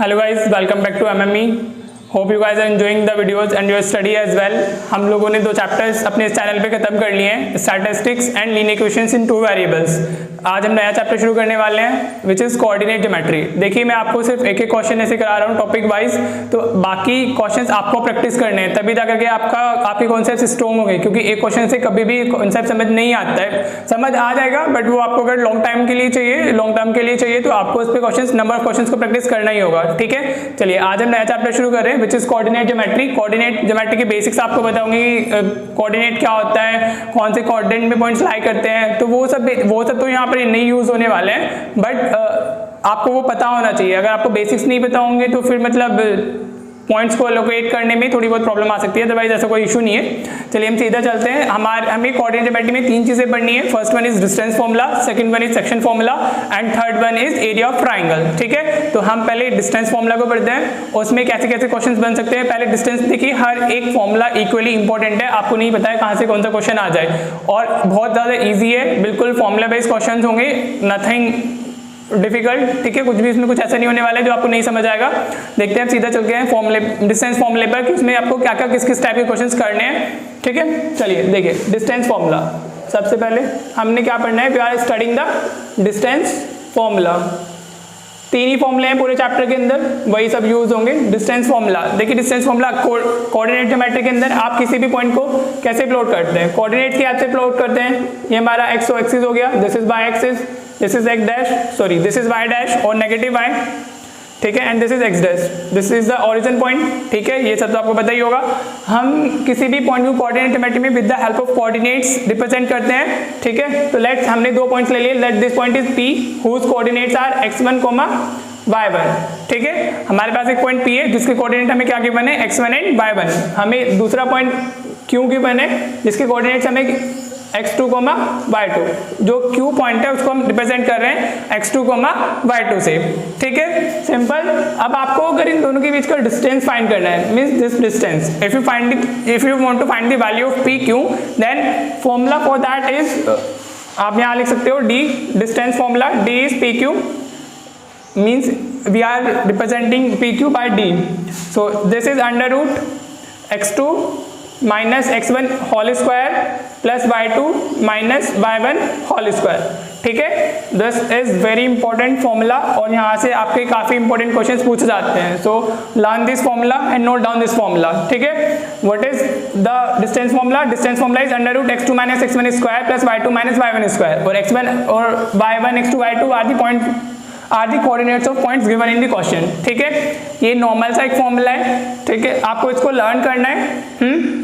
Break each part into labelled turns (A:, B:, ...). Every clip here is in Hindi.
A: Hello guys, welcome back to MME. Hope you guys are enjoying the videos and your study as well. हम लोगों ने 2 चैप्टर्स अपने इस चैनल पे खत्म कर लिए हैं, statistics and linear equations in 2 variables. आज हम नया चैप्टर शुरू करने वाले हैं विच इज कोऑर्डिनेट ज्योमेट्री। देखिए, मैं आपको सिर्फ एक क्वेश्चन ऐसे करा रहा हूँ टॉपिक वाइज, तो बाकी क्वेश्चंस आपको प्रैक्टिस करने हैं, तभी जाकर के आपके कॉन्सेप्ट स्ट्रॉन्ग होंगे। क्योंकि एक क्वेश्चन से कभी भी कॉन्सेप्ट समझ नहीं आता है, समझ आ जाएगा बट वो आपको अगर लॉन्ग टर्म के लिए चाहिए तो आपको उस पर क्वेश्चन नंबर ऑफ क्वेश्चंस को प्रैक्टिस करना ही होगा। ठीक है, चलिए आज हम नया चैप्टर शुरू कर रहे हैं which is coordinate geometry. Coordinate geometry के बेसिक्स आपको बताऊंगी, कोऑर्डिनेट क्या होता है, कौन से कोऑर्डिनेट में पॉइंट्स लाई करते हैं, तो वो सब तो यहाँ पर नहीं यूज होने वाले हैं, बट आपको वो पता होना चाहिए। अगर आपको बेसिक्स नहीं पता होंगे तो फिर मतलब पॉइंट्स को लोकेट करने में थोड़ी बहुत प्रॉब्लम आ सकती है, अदरवाइज ऐसा कोई इशू नहीं है। चलिए हम सीधा चलते हैं। हमें कोऑर्डिनेट ज्योमेट्री में 3 चीजें पढ़नी है। First one is distance formula, second one is section formula and third one is area of triangle. ठीक है, तो हम पहले डिस्टेंस फॉर्मूला को पढ़ते हैं, उसमें कैसे कैसे क्वेश्चंस बन सकते हैं। पहले डिस्टेंस देखिए, हर एक फॉर्मूला इक्वली इंपॉर्टेंट है, आपको नहीं पता है कहाँ से कौन सा क्वेश्चन आ जाए, और बहुत ज्यादा ईजी है, बिल्कुल फॉर्मूला बेस्ड क्वेश्चन होंगे, नथिंग डिफिकल्ट। ठीक है, कुछ भी इसमें कुछ ऐसा नहीं होने वाला है जो आपको नहीं समझ आएगा। देखते हैं, सीधा चलते हैं फॉर्मूले डिस्टेंस फॉर्मूले पर कि उसमें आपको क्या क्या किस टाइप के क्वेश्चंस करने हैं। ठीक है, चलिए देखिए डिस्टेंस फॉर्मूला। सबसे पहले हमने क्या पढ़ना है, we are studying the distance formula. 3 ही फॉर्मूले हैं पूरे चैप्टर के अंदर, वही सब यूज होंगे। डिस्टेंस फॉर्मूला देखिए, डिस्टेंस फॉर्मूला कोऑर्डिनेट ज्योमेट्री के अंदर आप किसी भी पॉइंट को कैसे प्लॉट करते हैं, कोऑर्डिनेट की ऐसे प्लॉट करते हैं। ये हमारा एक्स एक्सिस हो गया, this is Y axis, this is X dash, sorry this is Y dash और नेगेटिव वाई। ठीक है, and this is X dash, this is the origin point. ठीक है, ये सब तो आपको पता ही होगा। हम किसी भी पॉइंट को कोऑर्डिनेट ज्योमेट्री में with the help of coordinates represent करते हैं। ठीक है, तो लेट्स हमने 2 पॉइंट्स ले लिए। Let this point is P whose coordinates are x1, y1। ठीक है, हमारे पास एक पॉइंट P है जिसके कोऑर्डिनेट हमें क्या गिवन है, x1 एंड y1। हमें दूसरा पॉइंट Q गिवन है जिसके कोऑर्डिनेट्स हमें x2, y2। जो Q पॉइंट है उसको हम रिप्रेजेंट कर रहे हैं x2, y2 से। ठीक है, सिंपल। अब आपको अगर इन दोनों के बीच का डिस्टेंस फाइंड करना है, means this distance, if you want to find the value of PQ, then formula for that is, आप यहाँ लिख सकते हो D, distance formula D is PQ, means we are representing PQ by D. So this is under root x2 minus x1 whole square plus y2 minus y1 whole square. ठीक है, this is very important formula और यहाँ से आपके काफी इंपॉर्टेंट क्वेश्चंस पूछे जाते हैं। So learn this formula and note down this formula. ठीक है, what is the distance formula? Distance formula is under root x2 minus x1 square plus y2 minus y1 square, और x1 और y1 x2 y2 are the coordinates of points given in the question. ठीक है, ये नॉर्मल सा एक फॉर्मूला है। ठीक है, आपको इसको लर्न करना है।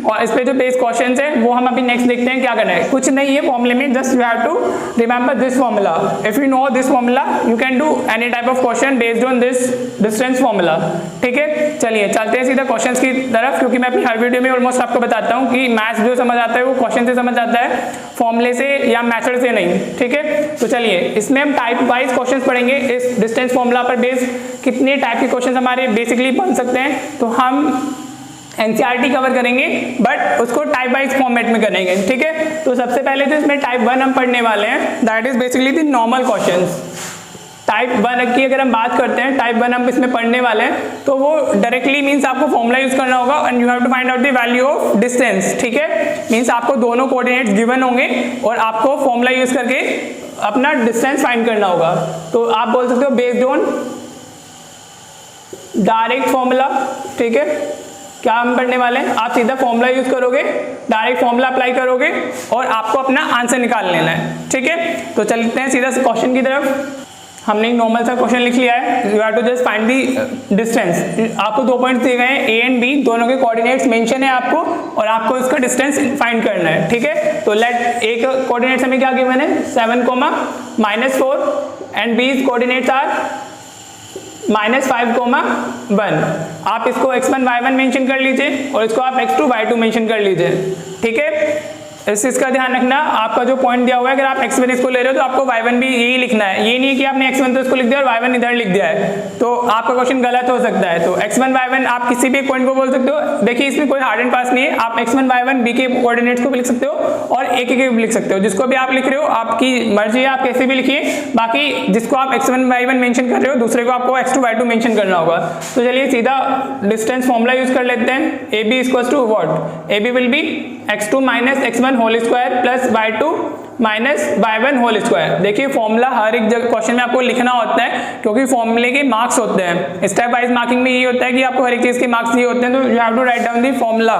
A: और इस पे जो बेस क्वेश्चंस है वो हम अभी नेक्स्ट देखते हैं क्या करना है। कुछ नहीं है फॉर्मूले में, just you have to remember this formula. If you know this formula you can do any type of question based on this distance formula. ठीक है, चलिए चलते हैं सीधा क्वेश्चंस की तरफ, क्योंकि मैं अपनी हर वीडियो में ऑलमोस्ट आपको बताता हूँ कि मैथ्स जो समझ आता है वो क्वेश्चन से समझ आता है, फॉर्मूले से या मेथड से नहीं। ठीक है, तो चलिए इसमें हम टाइप वाइज क्वेश्चन पढ़ेंगे। इस डिस्टेंस फॉर्मूला पर बेस कितने टाइप के क्वेश्चन हमारे बेसिकली बन सकते हैं, तो हम एनसीईआरटी कवर करेंगे बट उसको टाइप वाइज फॉर्मेट में करेंगे। ठीक है, तो सबसे पहले तो इसमें टाइप 1 हम पढ़ने वाले हैं, that is basically the normal questions. Type 1 की अगर हम बात करते हैं, टाइप 1 हम इसमें पढ़ने वाले हैं, तो वो डायरेक्टली मींस आपको फॉर्मूला यूज करना होगा and you have to find out the value of distance. ठीक है, मींस आपको दोनों कोऑर्डिनेट्स गिवन होंगे और आपको फॉर्मूला यूज करके अपना डिस्टेंस फाइंड करना होगा। तो आप बोल सकते हो बेस्ड ऑन डायरेक्ट फॉर्मूला। ठीक है, क्या हम पढ़ने वाले हैं, आप सीधा फॉर्मूला यूज करोगे, डायरेक्ट फॉर्मूला अप्लाई करोगे और आपको अपना आंसर निकाल लेना है। ठीक है, तो चलते हैं सीधा क्वेश्चन की तरफ। हमने एक नॉर्मल सा क्वेश्चन लिख लिया है, you have to just find the distance. आपको 2 पॉइंट्स दिए गए हैं, ए एंड बी, दोनों के कोऑर्डिनेट्स मेंशन है आपको और आपको इसका डिस्टेंस फाइंड करना है। ठीक है, तो लेट ए का कोऑर्डिनेट्स हमें क्या गिवन है, 7, -4 एंड बीज कोऑर्डिनेट्स आर -5, -1। आप इसको x1 y1 मेंशन कर लीजिए और इसको आप x2 y2 मेंशन कर लीजिए। ठीक है, इस चीज का ध्यान रखना, आपका जो पॉइंट दिया हुआ है, अगर आप x1 इसको ले रहे हो तो आपको y1 भी यही लिखना है। ये नहीं है कि आपने x1 तो इसको लिख दिया और y1 इधर लिख दिया है, तो आपका क्वेश्चन गलत हो सकता है। तो x1 y1 आप किसी भी पॉइंट को बोल सकते हो। देखिए इसमें कोई हार्ड एंड फास्ट नहीं है, आप x1 y1 b के कोऑर्डिनेट्स को भी लिख सकते हो और a के भी लिख सकते हो। जिसको भी आप लिख रहे हो आपकी मर्जी है, आप कैसे भी लिखिए। बाकी जिसको आप x1 y1 मेंशन कर रहे हो, दूसरे को आपको x2 y2 मेंशन करना होगा। तो चलिए सीधा डिस्टेंस फॉर्मूला यूज कर लेते हैं। ab equals to what, ab will be x2 minus x1 whole square plus y2 minus y1 whole square. देखिए फॉर्मूला हर एक जगह क्वेश्चन में आपको लिखना होता है, क्योंकि फॉर्मूले के मार्क्स होते हैं। स्टेप वाइज मार्किंग में ये होता है कि आपको हर एक चीज के मार्क्स दिए होते हैं, तो you have to write down the formula.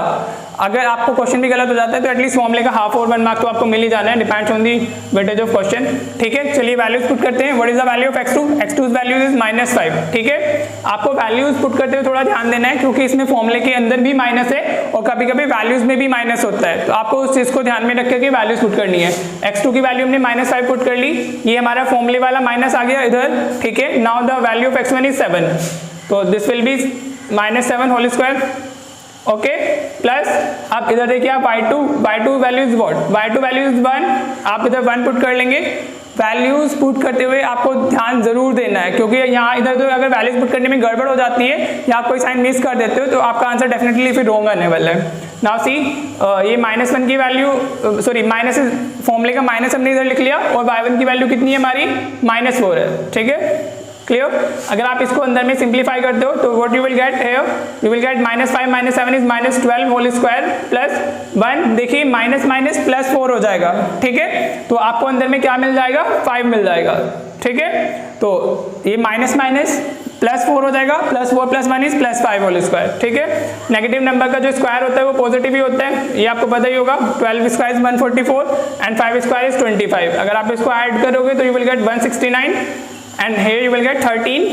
A: अगर आपको क्वेश्चन भी गलत हो जाता है तो एटलीस्ट फॉर्मूले का हाफ और 1 मार्क तो आपको मिल ही जाना है, depends on the weightage of question. ठीक है, चलिए वैल्यूज पुट करते हैं। What is the value of x2? x2's value is -5। ठीक है, आपको वैल्यूज पुट करते हुए थोड़ा ध्यान देना है, क्योंकि इसमें फॉर्मूले के अंदर भी माइनस है और कभी कभी वैल्यूज में भी माइनस होता है, तो आपको उस चीज को ध्यान में रख के वैल्यूज पुट करनी है। x2 की वैल्यू हमने -5 पुट कर ली, ये हमारा फॉर्मूले वाला माइनस आ गया इधर। ठीक है, now the value of x1 is 7, तो this will be -7 whole square. Okay, plus आप इधर देखिए आप y2 value is what, y2 value is 1, आप इधर 1 पुट कर लेंगे। वैल्यूज पुट करते हुए आपको ध्यान जरूर देना है, क्योंकि यहाँ इधर तो अगर वैल्यूज पुट करने में गड़बड़ हो जाती है या आप कोई साइन मिस कर देते हो तो आपका आंसर डेफिनेटली फिर रॉन्ग आने वाला है। नाउ सी, ये -1 की वैल्यू, सॉरी माइनस फॉर्मूले का माइनस हमने इधर लिख लिया और y1 की वैल्यू कितनी है हमारी, -4 है। ठीक है, क्लियर। अगर आप इसको अंदर में सिंप्लीफाई करते हो तो what you will get here, you will get -5 - 7 is -12 whole square plus 1। देखिए माइनस माइनस प्लस 4 हो जाएगा। ठीक है, तो आपको अंदर में क्या मिल जाएगा, 5 मिल जाएगा। ठीक है, तो ये माइनस माइनस प्लस 4 हो जाएगा, +4 + 1 इज +5 होल स्क्वायर। ठीक है, नेगेटिव नंबर का जो स्क्वायर होता है वो पॉजिटिव ही होता है, ये आपको पता ही होगा। 12 square is 144 and 5 square is 25। अगर आप इसको ऐड करोगे तो you will gate 169 and here you will get 13।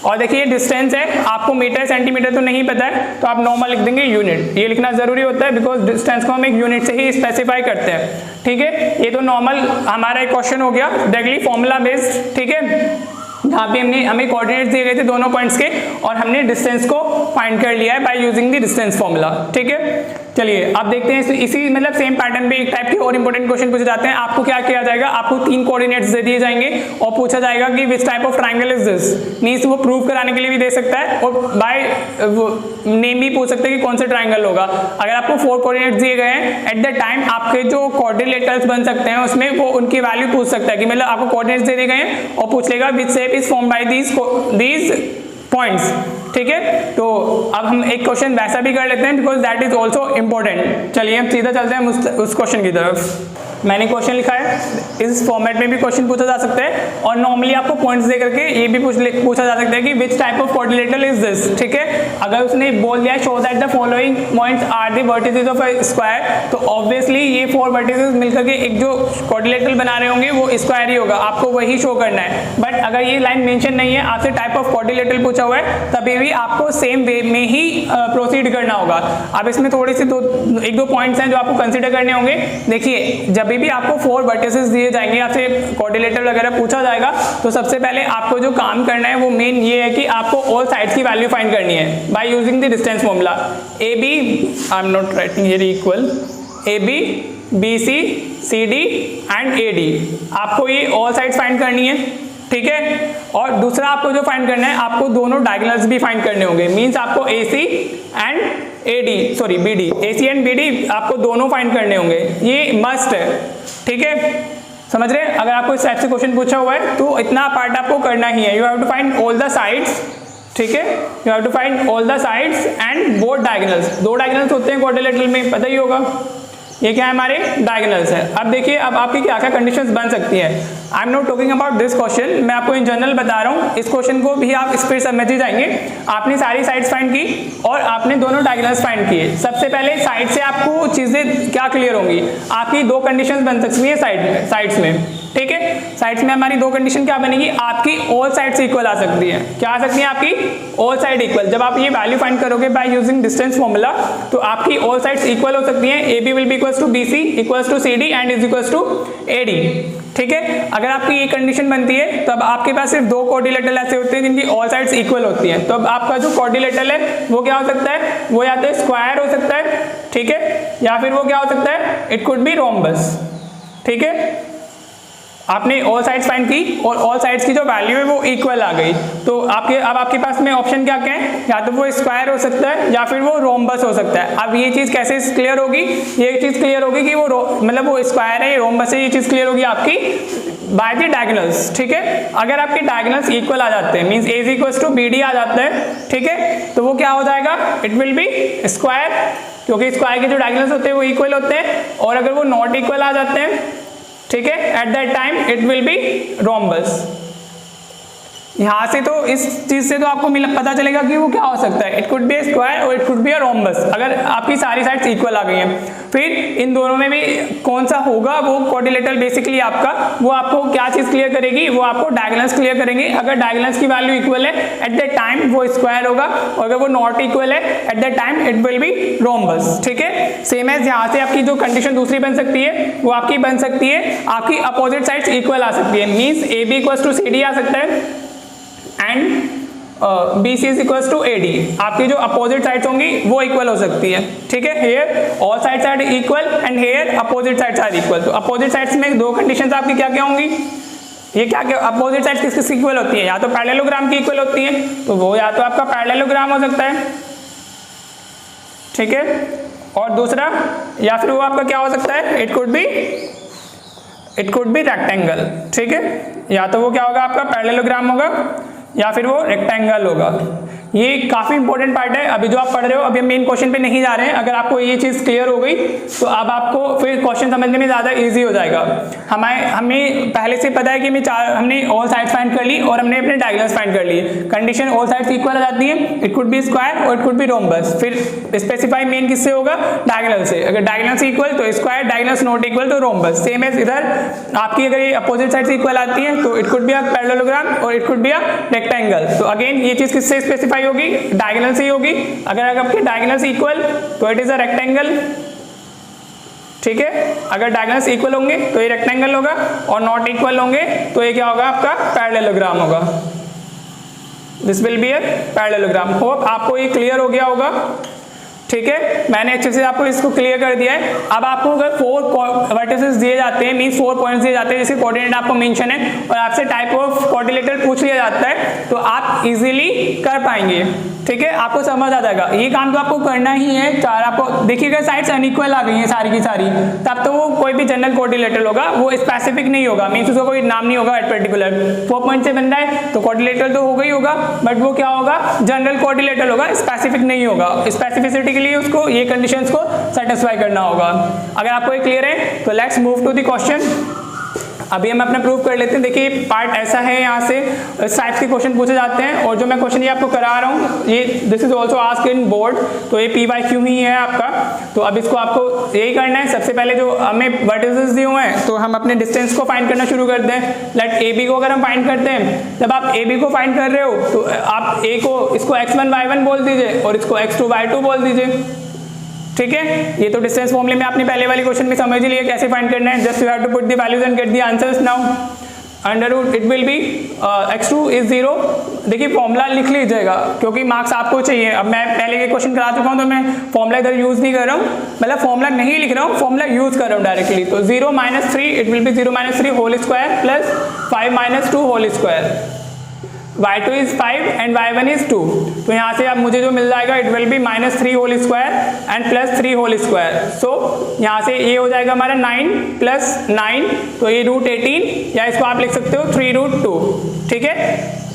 A: और देखिए डिस्टेंस है, आपको मीटर सेंटीमीटर तो नहीं पता है तो आप नॉर्मल लिख देंगे यूनिट। ये लिखना जरूरी होता है बिकॉज डिस्टेंस को हम एक यूनिट से ही स्पेसिफाई करते हैं। ठीक है, ये तो नॉर्मल हमारा एक क्वेश्चन हो गया डायरेक्टली फॉर्मूला बेस्ड। ठीक है, यहाँ पे हमें कोऑर्डिनेट्स दिए गए थे दोनों पॉइंट्स के और हमने डिस्टेंस को फाइंड कर लिया है by using the distance formula. ठीक है, चलिए अब देखते हैं इसी मतलब सेम पैटर्न पे एक टाइप के और इंपॉर्टेंट क्वेश्चन पूछे जाते हैं। आपको क्या किया जाएगा, आपको 3 कोऑर्डिनेट्स दे दिए जाएंगे और पूछा जाएगा कि which type of triangle is this. Means वो प्रूव कराने के लिए भी दे सकता है और बाय नेम भी पूछ सकते हैं कि कौन सा ट्रायंगल होगा। अगर आपको 4 कोऑर्डिनेट्स दिए गए हैं एट द टाइम आपके जो कोऑर्डिनेटर्स बन सकते हैं उसमें वो उनकी वैल्यू पूछ सकता है कि मतलब आपको कोऑर्डिनेट्स दे दिए गए हैं और पूछ लेगा which shape is formed by these points. ठीक है, तो अब हम एक क्वेश्चन वैसा भी कर लेते हैं because that is also important. चलिए हम सीधा चलते हैं उस क्वेश्चन की तरफ। मैंने क्वेश्चन लिखा है, इस फॉर्मेट में भी क्वेश्चन पूछा जा सकता है और नॉर्मली आपको पॉइंट्स दे करके ये भी पूछा जा सकता है कि which type of quadrilateral is this. ठीक है, अगर उसने बोल दिया show that the following points are the vertices of a square, तो ऑब्वियसली ये 4 वर्टिसेस मिलकर के एक जो क्वाड्रिलेटरल बना रहे होंगे वो स्क्वायर ही होगा, आपको वही शो करना है। बट अगर ये लाइन मेंशन नहीं है, आपसे टाइप ऑफ क्वाड्रिलेटरल पूछा हुआ है, तभी भी आपको सेम वे में ही प्रोसीड करना होगा। अब इसमें थोड़ी सी 1-2 पॉइंट्स हैं जो आपको कंसिडर करने होंगे। देखिए जब भी आपको 4 वर्टिसेस दिए जाएंगे, आपसे क्वाड्रिलेटरल वगैरह पूछा जाएगा, तो सबसे पहले आपको जो काम करना है वो मेन ये है कि आपको ऑल साइड्स की वैल्यू फाइंड करनी है by using the distance formula. AB, I am not writing here, equal AB, BC, CD and AD, आपको ये ऑल साइड्स फाइंड करनी है। ठीक है, और दूसरा आपको जो फाइंड करना है, आपको दोनों डायगोनल्स भी फाइंड करने होंगे। मींस आपको AC and BD, AC and BD आपको दोनों फाइंड करने होंगे, ये मस्ट है। ठीक है, समझ रहे हैं। अगर आपको इस टाइप से क्वेश्चन पूछा हुआ है तो इतना पार्ट आपको करना ही है। You have to find all the sides. ठीक है, you have to find all the sides and both diagonals. 2 diagonals होते हैं क्वाड्रिलेटरल में, पता ही होगा। ये क्या है, हमारे डायगोनल्स है। अब देखिए अब आपकी क्या क्या कंडीशंस बन सकती हैं। I am not talking about this question, मैं आपको इन जनरल बता रहा हूँ। इस क्वेश्चन को भी आप इस पर समझ ही जाएंगे। आपने सारी साइड्स फाइंड की और आपने दोनों डायगोनल्स फाइंड किए। सबसे पहले साइड से आपको चीजें क्या क्लियर होंगी, आपकी 2 कंडीशंस बन सकती हैं साइड्स में। ठीक है। साइड्स में हमारी दो कंडीशन क्या बनेगी, आपकी ऑल साइड्स इक्वल आ सकती है। क्या आ सकती है आपकी, ऑल साइड इक्वल। जब आप ये वैल्यू फाइंड करोगे बाय यूजिंग डिस्टेंस फॉर्मूला, तो आपकी ऑल साइड्स इक्वल हो सकती हैं। A B will be equals to B C equals to C D and is equals to A D. ठीक है, अगर आपकी ये कंडीशन बनती है तब आपके पास सिर्फ दो कोऑर्डिनेटर ऐसे होते हैं जिनकी ऑल साइड्स इक्वल होती हैं। तो अब आपका जो कोऑर्डिनेटर है वो क्या हो सकता है, वो या तो स्क्वायर हो सकता है, ठीक है, या फिर वो क्या हो सकता है, इट कुड बी रोम्बस। ठीक है, आपने ऑल साइड्स फाइंड की और ऑल साइड्स की जो वैल्यू है वो इक्वल आ गई, तो अब आपके पास में ऑप्शन क्या क्या है, या तो वो स्क्वायर हो सकता है या फिर वो रोम्बस हो सकता है। अब ये चीज कैसे क्लियर होगी, ये चीज क्लियर होगी कि वो मतलब वो स्क्वायर है, रोम्बस है, ये चीज क्लियर होगी आपकी बाय द डायगोनल्स। ठीक है, अगर आपके डायगोनल्स इक्वल आ जाते हैं, means A is equals to B D आ जाता है, ठीक है, तो वो क्या हो जाएगा, इट विल बी स्क्वायर, क्योंकि स्क्वायर के जो डायगोनल्स होते हैं वो इक्वल होते हैं। और अगर वो नॉट इक्वल आ जाते हैं, ठीक है, at that time it will B rhombus. यहां से तो इस चीज से तो आपको पता चलेगा कि वो क्या हो सकता है, it could be a square और it could be a rhombus, अगर आपकी सारी साइड्स इक्वल आ गई हैं। फिर इन दोनों में भी कौन सा होगा, वो कोऑर्डिनेटर बेसिकली आपका, वो आपको क्या चीज क्लियर करेगी, वो आपको डायगोनल्स क्लियर करेंगे। अगर डायगोनल्स की वैल्यू इक्वल है एट दैट टाइम वो स्क्वायर होगा, और अगर वो नॉट इक्वल है at that time it will B rhombus. ठीक है, सेम एज यहाँ से आपकी जो कंडीशन दूसरी बन सकती है वो आपकी बन सकती है, आपकी अपोजिट साइड्स इक्वल आ सकती है, means A B equals to C D आ सकता है and B C is equals to A D. आपकी जो अपोजिट साइड्स होंगी वो इक्वल हो सकती है। ठीक है, here all sides are equal and here opposite sides are equal. तो अपोजिट साइड्स में दो कंडीशंस आपकी क्या क्या होंगी, ये क्या क्या अपोजिट साइड्स किस किस इक्वल होती है, या तो पैरेललोग्राम की इक्वल होती है, तो वो या तो आपका पैरेललोग्राम हो सकता है, ठीक है, और दूसरा या फिर वो आपका क्या हो सकता है, इट कुड बी रेक्टेंगल। ठीक है, या तो वो क्या होगा, आपका पैरेललोग्राम होगा या फिर वो रेक्टेंगल होगा। ये काफी इंपॉर्टेंट पार्ट है। अभी जो आप पढ़ रहे हो, अभी हम मेन क्वेश्चन पे नहीं जा रहे हैं। अगर आपको ये चीज क्लियर हो गई तो अब आपको फिर क्वेश्चन समझने में ज्यादा इजी हो जाएगा। हमें पहले से पता है कि हमने ऑल साइड्स फाइंड कर ली और हमने अपने डायगोनल्स फाइंड कर लिए। कंडीशन ऑल साइड्स इक्वल आ जाती है, इट कुड बी स्क्वायर और इट कुड बी रोम्बस। फिर स्पेसिफाई मेन किससे होगा, डायगोनल से। अगर डायगोनल्स इक्वल तो स्क्वायर, डायगोनल्स नॉट इक्वल तो रोम्बस। सेम एज इधर आपकी अगर ये अपोजिट साइड्स इक्वल आती है तो it could be a parallelogram और it could be a rectangle. तो अगेन ये चीज किससे स्पेसिफाई होगी, डायगोनल से ही होगी। अगर आपके डायगोनल्स इक्वल तो इट इज अ रेक्टेंगल। ठीक है, अगर डायगोनल्स इक्वल होंगे तो ये रेक्टेंगल होगा और नॉट इक्वल होंगे तो ये क्या होगा, आपका पैरेललोग्राम होगा। This will B a parallelogram. Hope आपको ये क्लियर हो गया होगा। ठीक है, मैंने अच्छे से आपको इसको क्लियर कर दिया है। अब आपको अगर 4 वर्टिसेस दिए जाते हैं, मींस 4 पॉइंट्स दिए जाते हैं, जैसे कोऑर्डिनेट आपको मेंशन है और आपसे टाइप ऑफ कोऑर्डिनेटर पूछ लिया जाता है, तो आप इजीली कर पाएंगे। ठीक है, आपको समझ आ जाएगा। ये काम तो आपको करना ही है। चार आपको देखिएगा साइड्स अनइक्वल आ गई हैं सारी की सारी, तब तो वो कोई भी जनरल कोऑर्डिनेटर होगा, वो स्पेसिफिक नहीं होगा, मींस उसका कोई नाम नहीं होगा एट पर्टिकुलर। 4 पॉइंट से बन रहा है तो कोऑर्डिनेटर तो होगा ही होगा, बट वो क्या होगा, जनरल कोऑर्डिनेटर होगा, स्पेसिफिक नहीं होगा। स्पेसिफिसिटी के लिए उसको ये कंडीशंस को सेटिस्फाई करना होगा। अगर आपको ये क्लियर है तो let's move to the question. अभी हम अपना प्रूव कर लेते हैं। देखिए पार्ट ऐसा है, यहाँ से इस टाइप के क्वेश्चन पूछे जाते हैं और जो मैं क्वेश्चन ये आपको करा रहा हूँ, ये this is also asked in board, तो ये PYQ ही है आपका। तो अब इसको आपको यही करना है। सबसे पहले जो हमें वर्टिसेस दिए हुए हैं तो हम अपने डिस्टेंस को फाइंड करना शुरू करते हैं। लेट AB को अगर हम फाइंड करते हैं, जब आप AB को फाइंड कर रहे हो तो आप A को इसको x1 y1 बोल दीजिए और इसको x2 y2 बोल दीजिए। ठीक है, ये तो डिस्टेंस फॉर्मूले में आपने पहले वाली क्वेश्चन में समझ लिया कैसे फाइंड करना है। Just you have to put the values and get the answers now. Under root it will be x2 is 0। देखिए फॉर्मूला लिख लीजिएगा क्योंकि मार्क्स आपको चाहिए। अब मैं पहले ये क्वेश्चन करा चुका हूँ तो मैं फॉर्मूला इधर यूज नहीं कर रहा हूँ, मतलब फॉर्मूला नहीं लिख रहा हूँ, फॉर्मूला यूज कर रहा हूँ डायरेक्टली। तो 0 - 3 it will be 0 - 3 whole square plus 5 - 2 whole square. y2 is 5 and y1 is 2। तो यहाँ से अब मुझे जो मिल जाएगा it will be -3 whole square and plus 3 whole square. So यहाँ से ये हो जाएगा हमारा 9 + 9, तो ये √18, या इसको आप लिख सकते हो 3√2। ठीक है,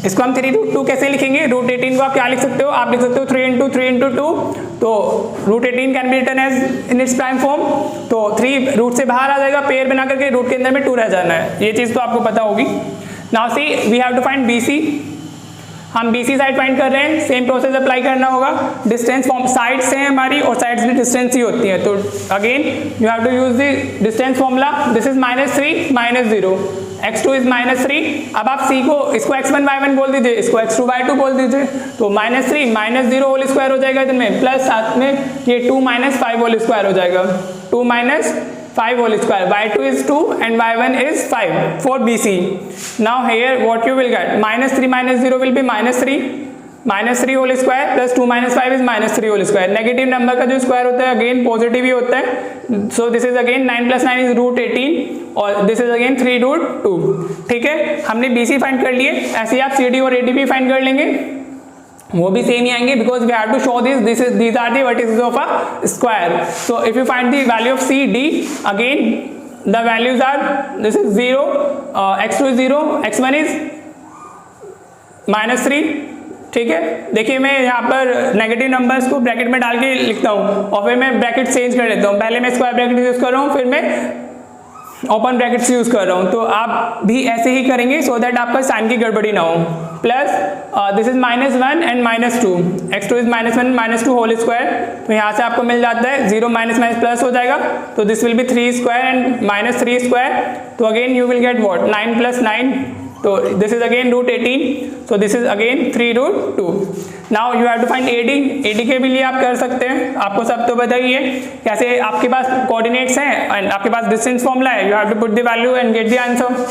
A: इसको हम 3√2 कैसे लिखेंगे, √18 को आप क्या लिख सकते हो, आप लिख सकते हो 3 × 3 × 2। तो √18 can be written as in its prime form. तो 3 रूट से बाहर आ जाएगा, पेयर बना करके रूट के अंदर में 2 रह जाना है। ये चीज़ तो आपको पता होगी। Now see we have to find BC। हम BC साइड फाइंड कर रहे हैं, सेम प्रोसेस अप्लाई करना होगा। डिस्टेंस फॉर्म साइड से है हमारी और साइड्स भी डिस्टेंस ही होती है, तो again you have to use the distance formula. This is -3 -0, x2 is -3। अब आप c को इसको x1 y1 बोल दीजिए, इसको x2 y2 बोल दीजिए, तो -3 -0 होल स्क्वायर हो जाएगा इनमें, प्लस साथ में ये 2 - 5 होल स्क्वायर हो जाएगा, 2 - 5 whole square, y2 is 2 and y1 is 5 for BC. Now here what you will get, -3 -0 will be -3, -3 whole square plus 2 - 5 is -3 whole square। Negative number का जो स्क्वायर होता है अगेन पॉजिटिव ही होता है, सो दिस इज अगेन 9 + 9 is √18 और दिस इज अगेन 3√2। ठीक है, हमने BC फाइंड कर लिए, ऐसे ही आप CD और AD भी फाइंड कर लेंगे, वो भी सेम ही आएंगे, because we have to show these are the vertices of a square. So if you find the value of CD, again the values are, this is 0, x2 is 0, x1 is -3। ठीक है, देखिए मैं यहाँ पर नेगेटिव नंबर्स को ब्रैकेट में डाल के लिखता हूँ और फिर मैं ब्रैकेट चेंज कर लेता हूँ, पहले मैं स्क्वायर ब्रैकेट यूज कर रहा हूँ, फिर मैं ओपन ब्रैकेट्स यूज कर रहा हूँ, तो आप भी ऐसे ही करेंगे सो दैट आपका साइन की गड़बड़ी ना हो। Plus this is -1 and -2, x2 is -1 -2 whole square, तो यहाँ से आपको मिल जाता है 0 - प्लस हो जाएगा, तो this will be 3 square and -3 square, तो again you will get what, 9 + 9, तो this is again √18, so this is again 3√2। Now you have to find AD के भी लिए आप कर सकते हैं, आपको सब तो बताइए कैसे, आपके पास कोऑर्डिनेट्स हैं एंड आपके पास डिस्टेंस फॉर्मूला है, you have to put the value and get the answer.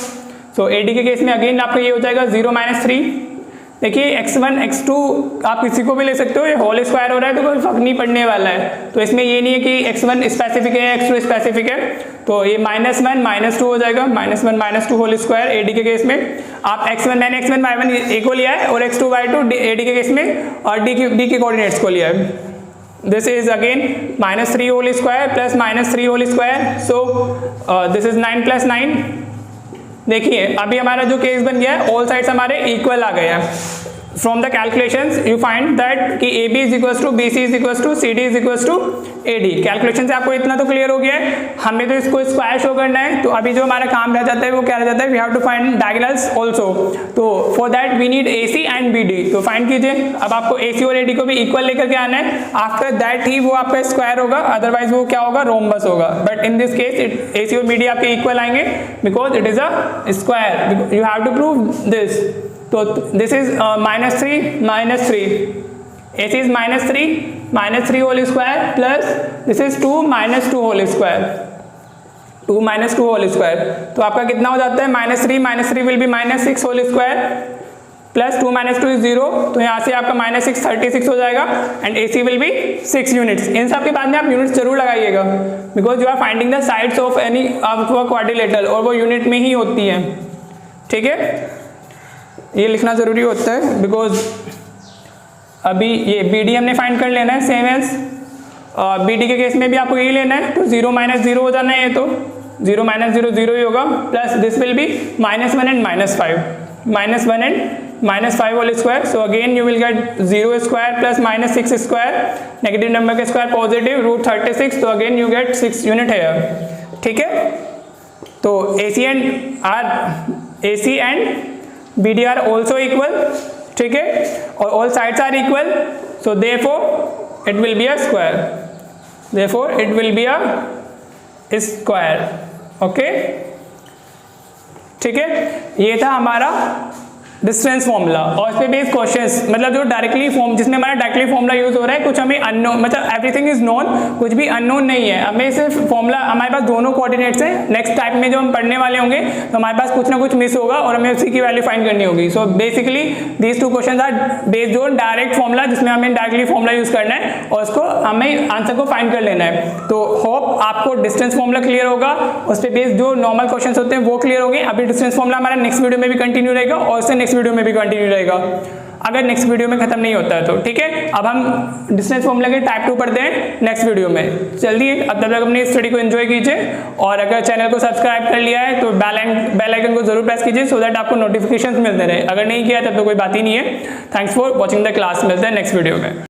A: So AD के केस में अगेन आपका ये हो जाएगा 0 - 3। देखिए x1 x2 आप किसी को भी ले सकते हो, ये होल स्क्वायर हो रहा है तो कोई फर्क नहीं पड़ने वाला है, तो इसमें ये नहीं है कि x1 स्पेसिफिक है x2 स्पेसिफिक है, तो ये -1 -2 हो जाएगा, -1 -2 होल स्क्वायर AD के केस में। आप मैंने x1 y1 ए को लिया है और x2 y2 AD के केस में और D के कोऑर्डिनेट्स को लिया है। This is again -3 whole square plus -3 whole square, so this is 9 + 9। देखिए अभी हमारा जो केस बन गया है, ऑल साइड्स हमारे इक्वल आ गए हैं। From the calculations you find that कि AB is equal to BC is equal to CD is equal to AD। Calculation से आपको इतना तो क्लियर हो गया है, हमें तो इसको स्क्वायर शो करना है, तो अभी जो हमारा काम रह जाता है वो क्या रह जाता है, we have to find diagonals also, तो for that we need AC and BD, तो फाइंड कीजिए। अब आपको AC और AD को भी इक्वल लेकर के आना है, आफ्टर दैट ही वो आपका स्क्वायर होगा, अदरवाइज वो क्या होगा, रोम्बस होगा, but in this case AC और BD आपके इक्वल आएंगे because it is a square, you have to prove this. तो this is -3 -3, AC is -3 whole square plus this is 2 -2 whole square, 2 -2 whole square, तो आपका कितना हो जाता है, -3 will be -6 whole square plus 2 - 2 is 0, तो यहाँ से आपका -6 36 हो जाएगा and AC will be 6 units. इन सब के बाद में आप यूनिट्स जरूर लगाइएगा because you are finding the sides of any quadrilateral और वो यूनिट में ही होती है। ठीक है, ये लिखना जरूरी होता है बिकॉज अभी ये BD हमने फाइंड कर लेना है, सेम एज BD के केस में भी आपको यही लेना है, तो 0 - 0 हो जाना है, ये तो 0 - 0 0 ही होगा, plus this will be -1 and -5, -1 and -5 whole square, so again you will get 0 square plus -6 square, negative number के स्क्वायर पॉजिटिव √36, तो again you get 6 unit here. ठीक है, तो AC and BD are also equal, ठीक है, और all sides are equal, so therefore it will be a square, therefore it will be a square, okay। ठीक है, ये था हमारा डिस्टेंस फॉर्मूला और इस पे बेस्ड क्वेश्चंस, मतलब जो डायरेक्टली फॉर्म जिसमें हमारा डायरेक्टली फॉर्मूला यूज हो रहा है, कुछ हमें अननोन, मतलब एवरीथिंग इज नोन, कुछ भी अननोन नहीं है, हमें सिर्फ फॉर्मूला, हमारे पास दोनों कोऑर्डिनेट्स हैं, नेक्स्ट टाइप में जो हम पढ़ने वाले होंगे तो हमारे पास कुछ ना कुछ मिस होगा और हमें उसी की वैल्यू फाइंड करनी होगी। So basically these 2 questions are based on direct formula, जिसमें हमें डायरेक्टली फॉर्मूला यूज करना है और उसको हमें आंसर को फाइंड कर लेना है। तो होप आपको डिस्टेंस फॉर्मूला क्लियर होगा, उस पर बेस्ड जो नॉर्मल क्वेश्चंस होते हैं वो क्लियर होंगे। अभी डिस्टेंस फॉर्मूला हमारा नेक्स्ट वीडियो में भी कंटिन्यू रहेगा और उससे नेक्स्ट वीडियो में भी कंटिन्यू रहेगा, अगर नेक्स्ट वीडियो में खत्म नहीं होता है तो। ठीक है, अब हम डिस्टेंस फॉर्मूला के टाइप 2 पढ़ते हैं नेक्स्ट वीडियो में। जल्दी अब तक अपनी स्टडी को एंजॉय कीजिए और अगर चैनल को सब्सक्राइब कर लिया है तो बेल आइकन को जरूर प्रेस कीजिए सो दैट आपको नोटिफिकेशंस मिलते रहे, अगर नहीं किया तब तो कोई बात ही नहीं है। Thanks for watching the class, मिलते हैं नेक्स्ट वीडियो में।